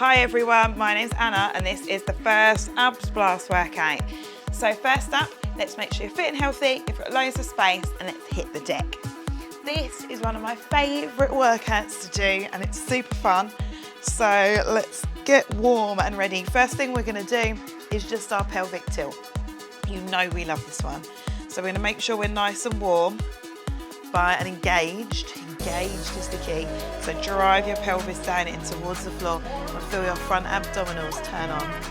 Hi everyone, my name's Anna and this is the first Abs Blast workout. So first up, let's make sure you're fit and healthy, you've got loads of space, and let's hit the deck. This is one of my favourite workouts to do and it's super fun. So let's get warm and ready. First thing we're going to do is just our pelvic tilt. You know we love this one. So we're going to make sure we're nice and warm and engaged. Engaged is the key. So drive your pelvis down in towards the floor and feel your front abdominals turn on.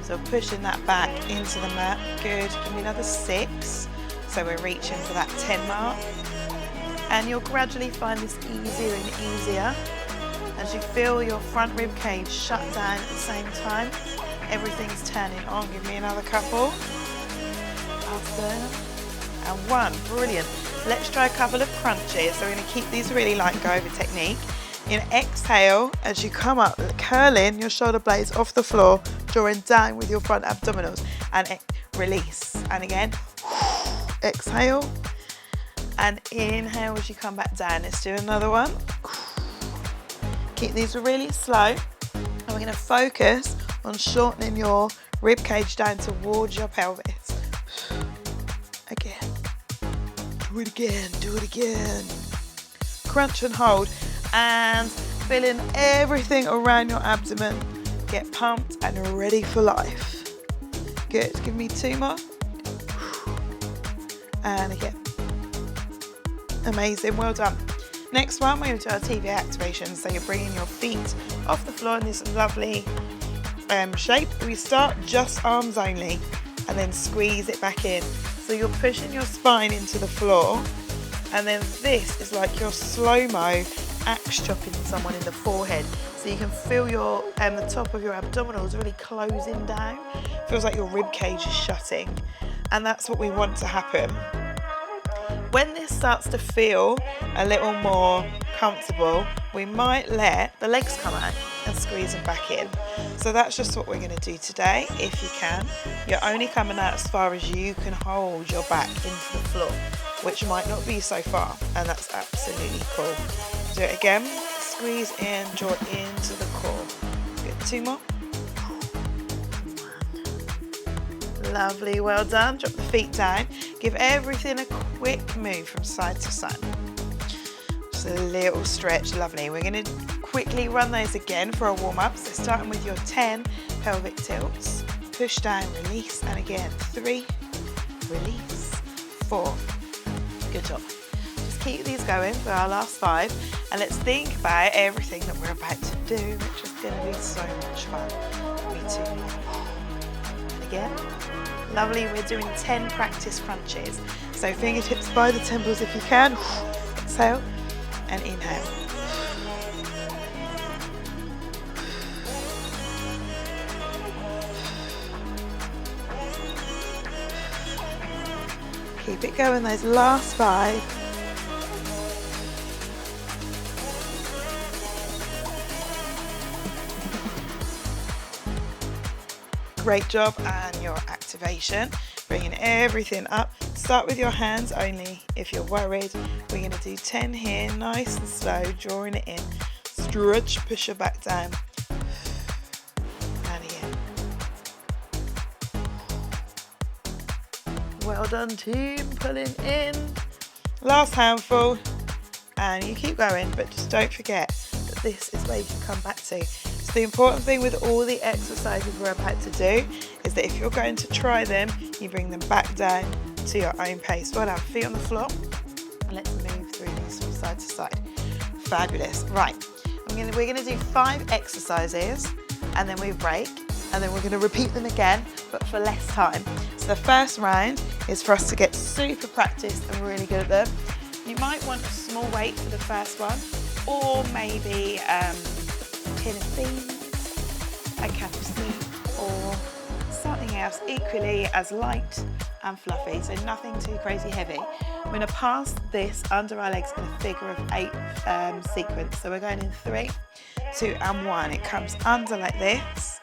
So pushing that back into the mat. Good. Give me another 6. So we're reaching for that 10 mark. And you'll gradually find this easier and easier as you feel your front rib cage shut down at the same time. Everything's turning on. Give me another couple. Awesome. And 1. Brilliant. Let's try a couple of crunches. So we're going to keep these really light go over technique. You're going to exhale as you come up, curling your shoulder blades off the floor, drawing down with your front abdominals, and release. And again, exhale and inhale as you come back down. Let's do another one. Keep these really slow, and we're going to focus on shortening your rib cage down towards your pelvis. Again. Do it again, do it again. Crunch and hold, and feeling everything around your abdomen get pumped and ready for life. Good, give me 2 more. And again. Amazing, well done. Next one, we're going to do our TV activation. So you're bringing your feet off the floor in this lovely shape. We start just arms only and then squeeze it back in. So you're pushing your spine into the floor, and then this is like your slow-mo axe chopping someone in the forehead. So you can feel your the top of your abdominals really closing down. Feels like your rib cage is shutting, and that's what we want to happen. When this starts to feel a little more comfortable, we might let the legs come out and squeeze them back in. So that's just what we're going to do today, if you can. You're only coming out as far as you can hold your back into the floor, which might not be so far, and that's absolutely cool. Do it again. Squeeze in, draw into the core. Good. 2 more. 1. Lovely, well done. Drop the feet down. Give everything a quick move from side to side. Just a little stretch, lovely. We're going to quickly run those again for a warm-up. So starting with your 10 pelvic tilts. Push down, release, and again. 3, release, 4. Good job. Just keep these going for our last 5. And let's think about everything that we're about to do, which is going to be so much fun. Me too. And again. Lovely, we're doing 10 practice crunches. So fingertips by the temples if you can. Exhale and inhale. Keep it going, those last 5. Great job, and your activation, bringing everything up. Start with your hands only if you're worried. We're going to do 10 here, nice and slow, drawing it in. Stretch, push your back down. And again. Well done, team, pulling in. Last handful, and you keep going, but just don't forget that this is where you can come back to. So the important thing with all the exercises we're about to do is that if you're going to try them, you bring them back down to your own pace. Well done, feet on the floor. And let's move through these from side to side. Fabulous. Right, we're going to do 5 exercises, and then we break, and then we're going to repeat them again, but for less time. So the first round is for us to get super practiced and really good at them. You might want a small weight for the first one, or maybe tin of beans, a cup of soup, or something else equally as light and fluffy, so nothing too crazy heavy. We're going to pass this under our legs in a figure of 8 sequence. So we're going in 3, 2 and 1. It comes under like this.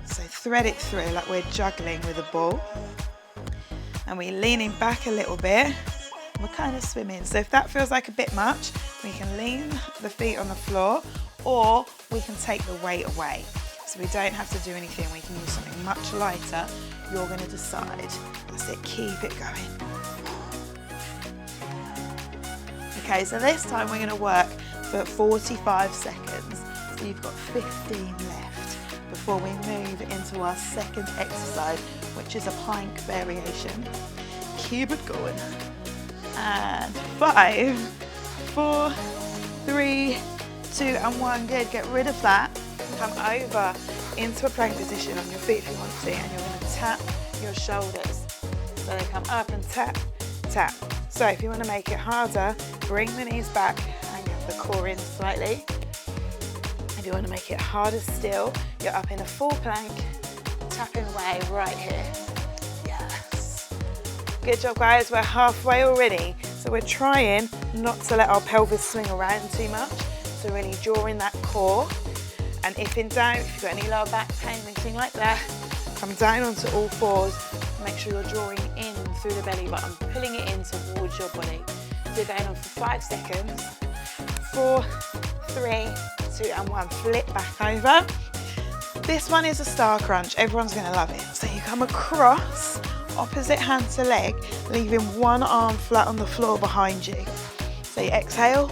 So thread it through like we're juggling with a ball. And we're leaning back a little bit. We're kind of swimming. So if that feels like a bit much, we can lean the feet on the floor, or we can take the weight away. so we don't have to do anything. We can use something much lighter. You're going to decide. That's it, keep it going. Okay, so this time we're going to work for 45 seconds. So you've got 15 left before we move into our second exercise, which is a plank variation. Keep it going. And 5, 4, 3, 2, and 1. Good. Get rid of that. Come over into a plank position on your feet if you want to, and you're going to tap your shoulders. So they come up and tap, tap. So if you want to make it harder, bring the knees back and get the core in slightly. If you want to make it harder still, you're up in a full plank, tapping away right here. Yes. Good job, guys. We're halfway already. So we're trying not to let our pelvis swing around too much. So really drawing that core. And if in doubt, if you've got any lower back pain, anything like that, come down onto all fours. Make sure you're drawing in through the belly button, pulling it in towards your body. So you're going on for 5 seconds. 4, 3, 2, and 1. Flip back over. This one is a star crunch. Everyone's going to love it. So you come across, opposite hand to leg, leaving one arm flat on the floor behind you. So you exhale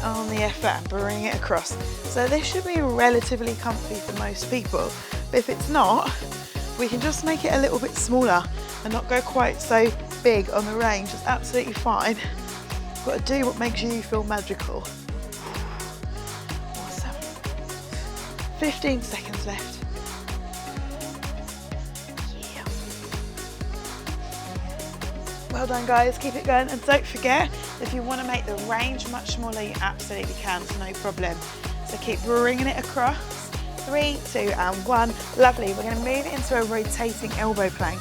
on the effort and bring it across. So this should be relatively comfy for most people, but if it's not, we can just make it a little bit smaller and not go quite so big on the range. It's absolutely fine. You've got to do what makes you feel magical. Awesome. 15 seconds left. Yeah. Well done, guys. Keep it going, and don't forget, if you want to make the range much smaller, you absolutely can. It's no problem. So keep bringing it across. 3, 2, and 1. Lovely. We're going to move into a rotating elbow plank.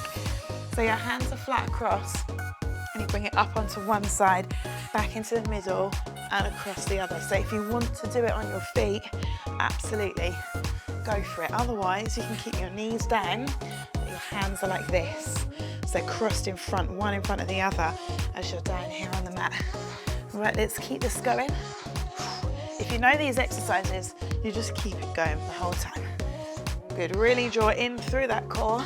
So your hands are flat across, and you bring it up onto one side, back into the middle, and across the other. So if you want to do it on your feet, absolutely go for it. Otherwise, you can keep your knees down, but your hands are like this. So crossed in front, one in front of the other, as you're down here on the mat. Right, let's keep this going. If you know these exercises, you just keep it going the whole time. Good, really draw in through that core.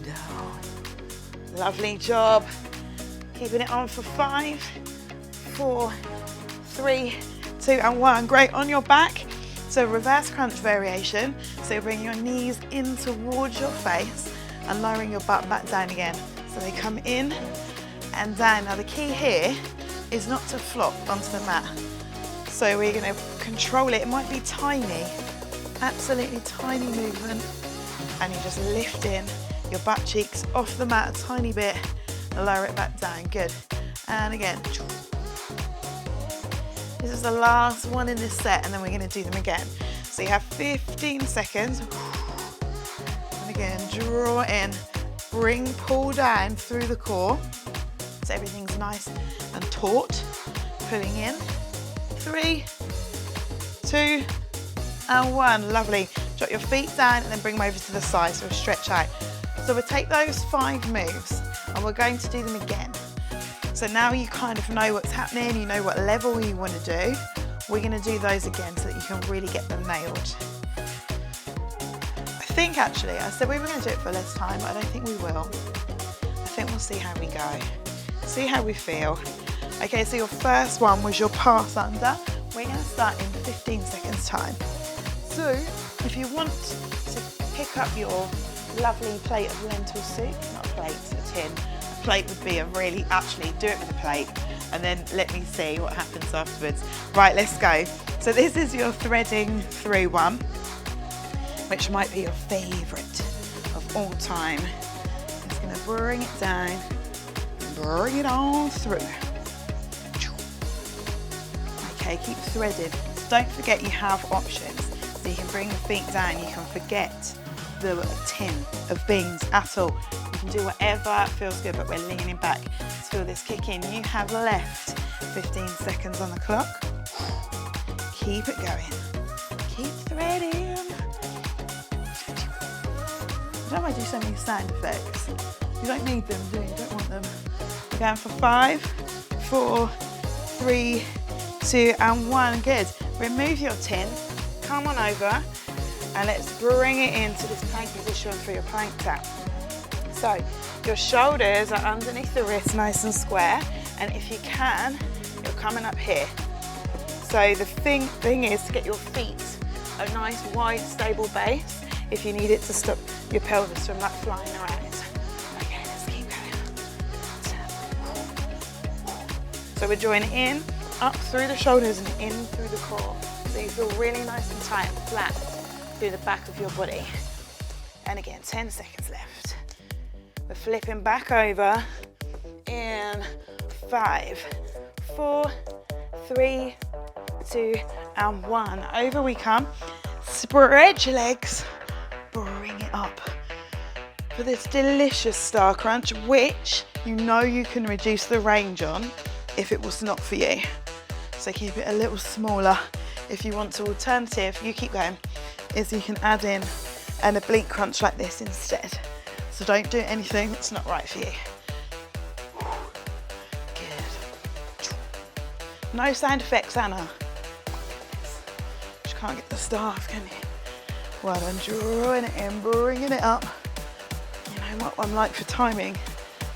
Down. Lovely job. Keeping it on for 5, 4, 3, 2, and 1. Great, on your back. So reverse crunch variation. So bring your knees in towards your face and lowering your butt back down again. So they come in and down. Now the key here is not to flop onto the mat. So we're going to control it. It might be tiny, absolutely tiny movement. And you just lift in your butt cheeks off the mat a tiny bit and lower it back down. Good. And again. This is the last one in this set, and then we're going to do them again. So you have 15 seconds. And again, draw in, pull down through the core. So everything's nice and taut. Pulling in. 3, 2, and 1. Lovely. Drop your feet down and then bring them over to the side, so we'll stretch out. So we'll take those 5 moves and we're going to do them again. So now you kind of know what's happening, you know what level you want to do. We're going to do those again so that you can really get them nailed. I think actually, I said we were going to do it for less time, but I don't think we will. I think we'll see how we go. See how we feel. Okay, so your first one was your pass under. We're going to start in 15 seconds time. So if you want to pick up your lovely plate of lentil soup, not a plate, a tin. A plate would be actually do it with a plate and then let me see what happens afterwards. Right, let's go. So this is your threading through one, which might be your favourite of all time. Just going to bring it down and bring it on through. Okay, keep threading. So don't forget you have options. So you can bring the feet down, you can forget the tin of beans at all. You can do whatever feels good, but we're leaning back to feel this kick in. You have left 15 seconds on the clock. Keep it going. Keep threading. I don't know why I do so many sound effects. You don't need them, do you? You don't want them. We're going for 5, 4, 3, 2, and 1. Good. Remove your tin. come on over and let's bring it into this plank position for your plank tap. So your shoulders are underneath the wrist, nice and square, and if you can, you're coming up here. So the thing is to get your feet a nice wide stable base if you need it to stop your pelvis from like flying around. Okay, let's keep going. So we're drawing in, up through the shoulders and in through the core. So you feel really nice and tight and flat through the back of your body. And again, 10 seconds left. We're flipping back over in 5, 4, 3, 2, and 1. Over we come. Spread your legs, bring it up for this delicious star crunch, which you know you can reduce the range on if it was not for you. So keep it a little smaller. If you want to alternative, you keep going, is you can add in an oblique crunch like this instead. So don't do anything that's not right for you. Good. No sound effects, Anna. Can't get the staff, can you? Well done, drawing it in, bringing it up. You know what I'm like for timing.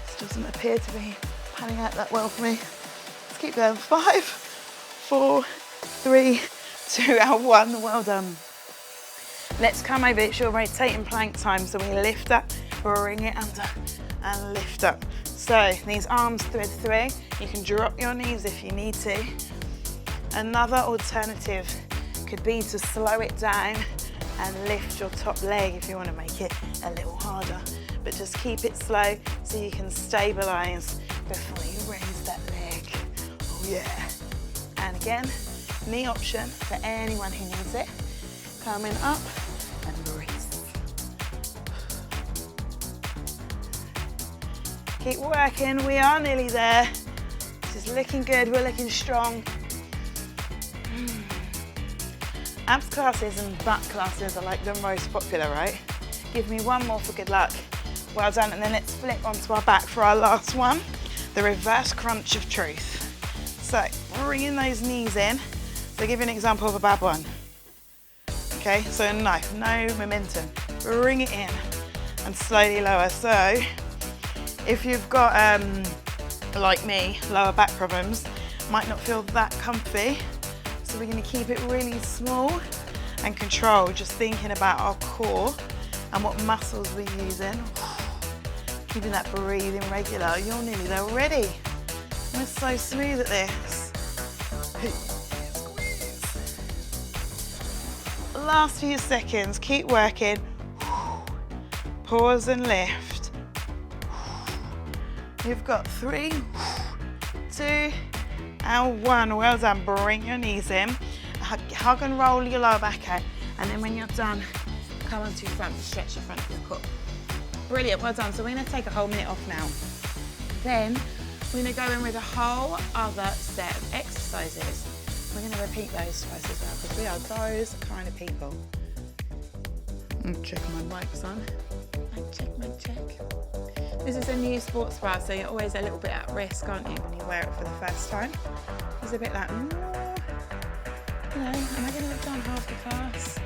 This doesn't appear to be panning out that well for me. Let's keep going. 5, 4, 3, 2, and 1. Well done. Let's come over. It's your rotating plank time. So we lift up, bring it under, and lift up. So these arms thread through. You can drop your knees if you need to. Another alternative could be to slow it down and lift your top leg if you want to make it a little harder. But just keep it slow so you can stabilize before you raise that leg. Oh yeah. And again, knee option for anyone who needs it. Coming up and release. Keep working, we are nearly there. This is looking good, we're looking strong. Abs classes and butt classes are like the most popular, right? Give me one more for good luck. Well done, and then let's flip onto our back for our last one, the reverse crunch of truth. So, bringing those knees in. So give you an example of a bad one. Okay, so no momentum. Bring it in and slowly lower. So, if you've got, like me, lower back problems, might not feel that comfy. So we're going to keep it really small and controlled, just thinking about our core and what muscles we're using. Keeping that breathing regular. You're nearly there already. We're so smooth at this. Last few seconds, keep working. Pause and lift. You've got 3, 2, and 1. Well done. Bring your knees in. Hug and roll your lower back out. And then when you're done, come onto your front and stretch the front of your core. Brilliant. Well done. So we're going to take a whole minute off now. Then we're going to go in with a whole other set of exercises. We're going to repeat those twice as well because we are those kind of people. I'm checking my mic's on. Mic check. This is a new sports bra, so you're always a little bit at risk, aren't you, when you wear it for the first time? It's a bit like, you know, am I going to have done half the class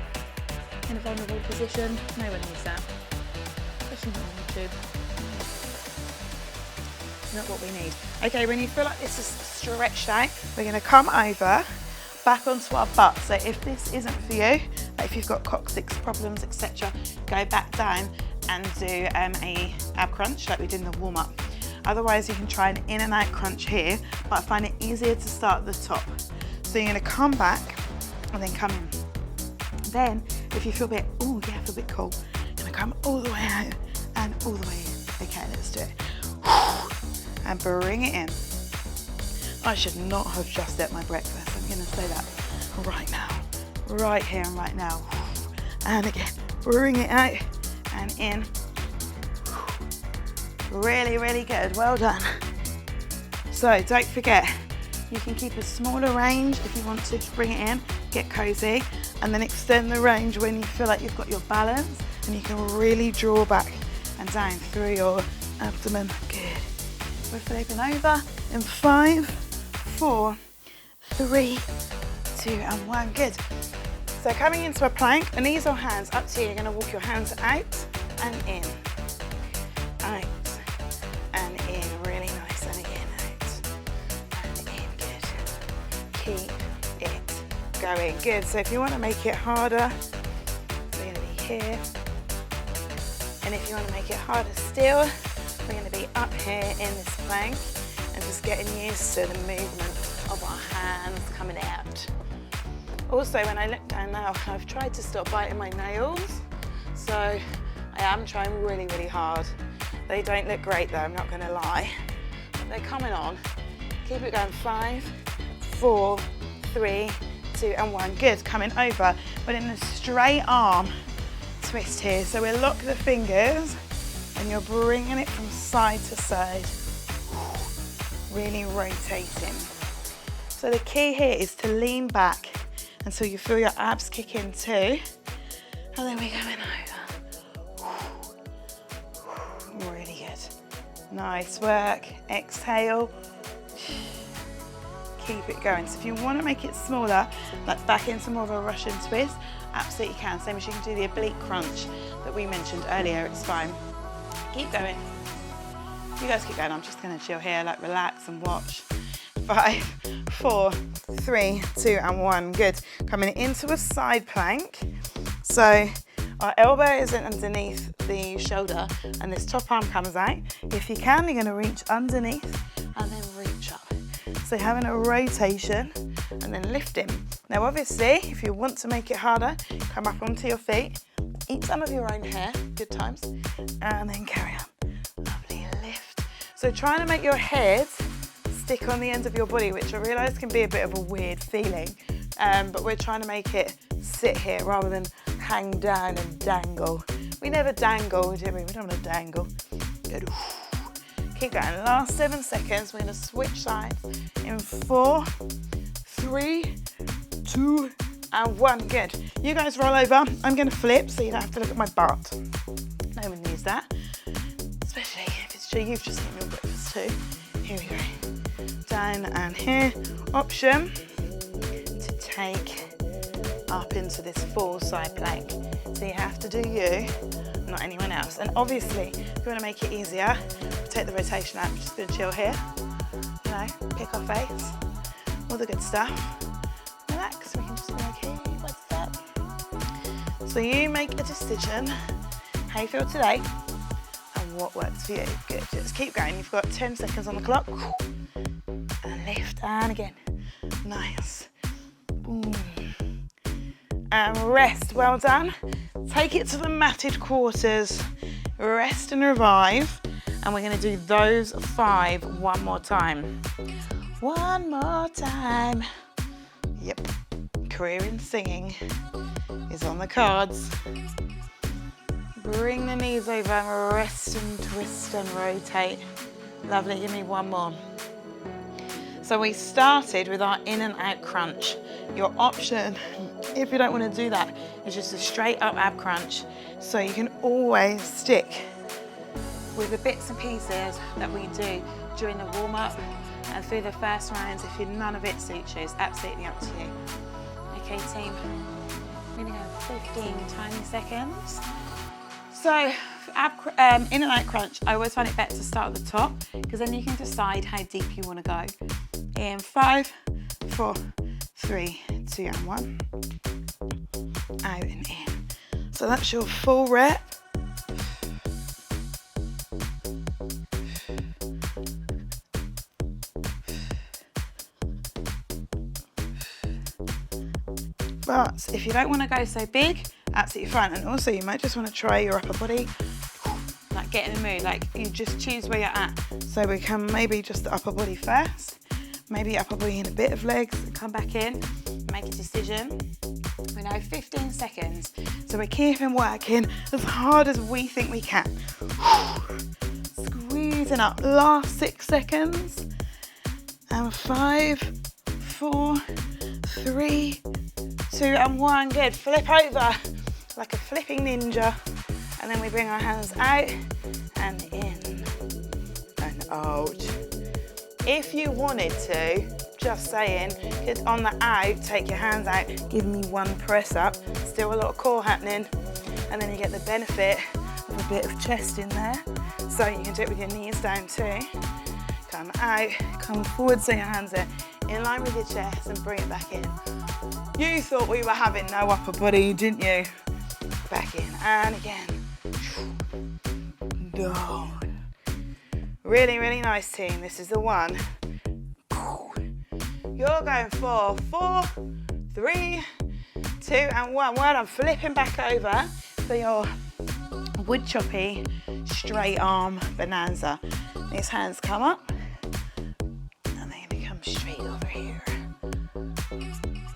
in a vulnerable position? No one needs that, especially not on YouTube. Not what we need. Okay, when you feel like this is stretched out, we're going to come over, back onto our butt. So if this isn't for you, like if you've got coccyx problems, etc., go back down and do a ab crunch like we did in the warm-up. Otherwise, you can try an in and out crunch here, but I find it easier to start at the top. So you're going to come back and then come in. Then, if you feel a bit, oh yeah, I feel a bit cold, you're going to come all the way out and all the way in. Okay, let's do it. And bring it in. I should not have just ate my breakfast. I'm going to say that right now, right here and right now. And again, bring it out and in. Really, really good. Well done. So don't forget, you can keep a smaller range if you want to bring it in, get cozy, and then extend the range when you feel like you've got your balance and you can really draw back and down through your abdomen. Good. We're flipping over in 5, 4, 3, 2, and 1. Good. So coming into a plank, and knees or hands, up to you. You're gonna walk your hands out and in. Out and in, really nice, and in, out and in, good. Keep it going, good. So if you want to make it harder, we're going to be here. And if you want to make it harder still, we're going to be up here in this plank and just getting used to the movement of our hands coming out. Also, when I look down now, I've tried to stop biting my nails. So I am trying really, really hard. They don't look great though, I'm not going to lie. But they're coming on. Keep it going, 5, 4, 3, 2 and 1. Good, coming over, but in a straight arm twist here. So we'll lock the fingers and you're bringing it from side to side. Really rotating. So the key here is to lean back until you feel your abs kick in too. And then we're going over. Really good. Nice work. Exhale. Keep it going. So if you want to make it smaller, like back into more of a Russian twist, absolutely can. Same as you can do the oblique crunch that we mentioned earlier, it's fine. Keep going. You guys keep going. I'm just going to chill here, like relax and watch. 5, 4, 3, 2 and 1. Good. Coming into a side plank. So our elbow is underneath the shoulder and this top arm comes out. If you can, you're going to reach underneath and then reach up. So having a rotation and then lifting. Now obviously, if you want to make it harder, come up onto your feet, eat some of your own hair, good times, and then carry on. Lovely lift. So trying to make your head stick on the end of your body, which I realise can be a bit of a weird feeling, but we're trying to make it sit here rather than hang down and dangle. We never dangle, do we? We don't want to dangle. Good. Keep going. Last 7 seconds. We're going to switch sides in 4, 3, 2, and 1. Good. You guys roll over. I'm going to flip so you don't have to look at my butt. No one needs that, especially if it's true you've just eaten your breakfast too. Here we go. Down and here. Option to take up into this full side plank. So you have to do you, not anyone else. And obviously, if you want to make it easier, take the rotation out. I'm just going to chill here. You know, pick our face, all the good stuff. Relax. We can just be like, hey, what's up? So you make a decision how you feel today and what works for you. Good. Just keep going. You've got 10 seconds on the clock. And lift and again. Nice. Boom. And rest. Well done. Take it to the matted quarters. Rest and revive. And we're going to do those 5 one more time. One more time. Yep. Career in singing is on the cards. Bring the knees over and rest and twist and rotate. Lovely. Give me one more. So we started with our in and out crunch. Your option, if you don't want to do that, is just a straight up ab crunch. So you can always stick with the bits and pieces that we do during the warm up and through the first rounds. If none of it suits you, it's absolutely up to you. Okay team, I'm gonna go 15 tiny seconds. So in and out crunch, I always find it better to start at the top because then you can decide how deep you want to go. In 5, 4, 3, 2 and 1. Out and in. So that's your full rep. But if you don't want to go so big, absolutely fine. And also you might just want to try your upper body, like get in the mood, like you just choose where you're at. So we can maybe just the upper body first, maybe upper body and a bit of legs, and come back in, make a decision. We know 15 seconds. So we're keeping working as hard as we think we can. Squeezing up, last 6 seconds. And 5, 4, 3, 2 and 1. Good. Flip over like a flipping ninja. And then we bring our hands out and in and out. If you wanted to, just saying, because on the out, take your hands out, give me one press up, still a lot of core happening, and then you get the benefit of a bit of chest in there. So you can do it with your knees down too. Come out, come forward so your hands are in line with your chest and bring it back in. You thought we were having no upper body, didn't you? Back in and again. Down. Really, really nice team. This is the one. You're going for 4, 3, 2 and 1. Well done. Flipping back over for your wood choppy straight arm bonanza. These hands come up and they become straight over here.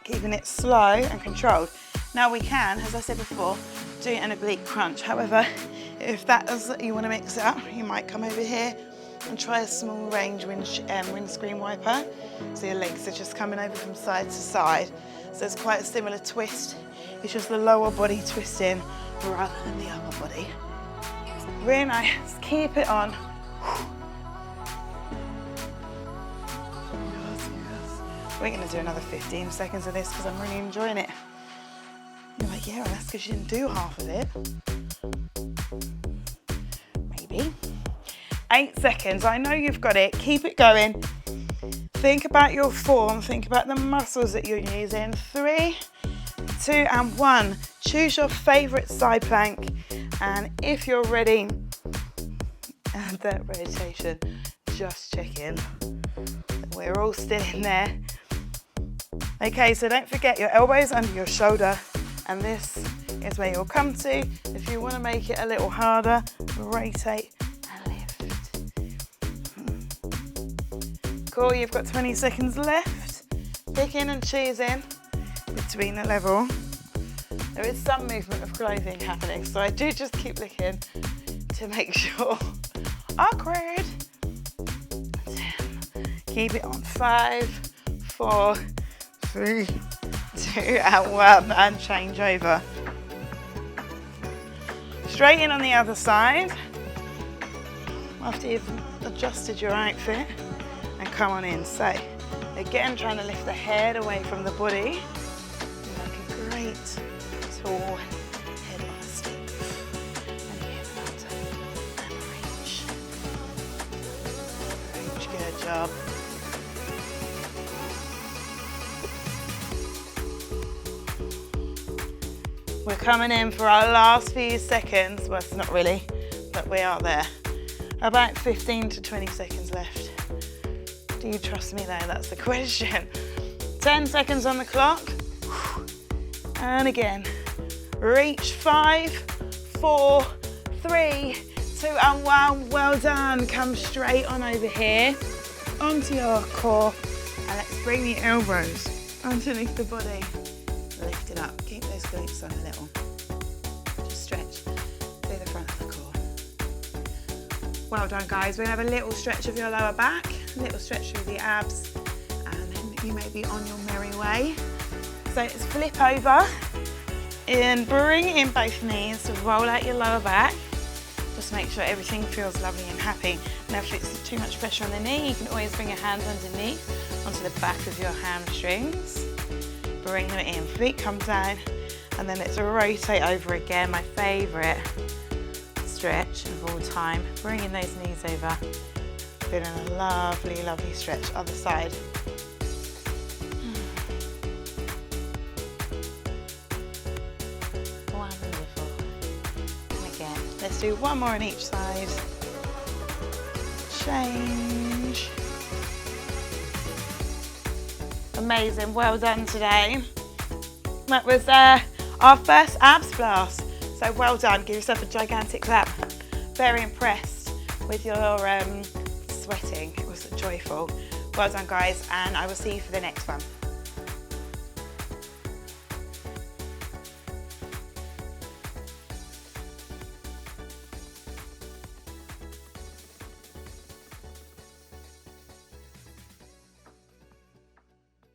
Keeping it slow and controlled. Now we can, as I said before, do an oblique crunch. However, if that is, you want to mix it up, you might come over here and try a small range windscreen wiper. So your legs are just coming over from side to side. So it's quite a similar twist. It's just the lower body twisting rather than the upper body. Really nice. Keep it on. We're going to do another 15 seconds of this because I'm really enjoying it. You're like, yeah, well, that's because you didn't do half of it. Maybe. 8 seconds. I know you've got it. Keep it going. Think about your form. Think about the muscles that you're using. 3, 2 and 1. Choose your favourite side plank. And if you're ready, and that rotation, just check in. We're all still in there. Okay, so don't forget your elbows under your shoulder, and this is where you'll come to. If you want to make it a little harder, rotate and lift. Cool, you've got 20 seconds left. Picking and choosing between the level. There is some movement of clothing happening, so I do just keep looking to make sure. Awkward. 10. Keep it on. 5, 4, 3, 2 and 1 and change over. Straight in on the other side after you've adjusted your outfit and come on in. So again, trying to lift the head away from the body. Like a great tall head elastic. And again, out and reach. Reach, good job. We're coming in for our last few seconds. Well, it's not really, but we are there. About 15 to 20 seconds left. Do you trust me though? That's the question. 10 seconds on the clock. And again, reach. 5, 4, 3, 2 and 1. Well done. Come straight on over here, onto your core. And let's bring the elbows underneath the body. Lift it up. Keep those glutes on a little. Just stretch through the front of the core. Well done, guys. We're going to have a little stretch of your lower back, a little stretch through the abs, and then you may be on your merry way. So let's flip over and bring in both knees to roll out your lower back. Just make sure everything feels lovely and happy. Now, if it's too much pressure on the knee, you can always bring your hands underneath onto the back of your hamstrings. Bring them in, feet come down, and then let's rotate over again. My favourite stretch of all time. Bringing those knees over. Feeling a lovely, lovely stretch. Other side. Wonderful. And again, let's do one more on each side. Change. Amazing, well done today. That was our first abs blast. So well done, give yourself a gigantic clap. Very impressed with your sweating, it was joyful. Well done guys, and I will see you for the next one.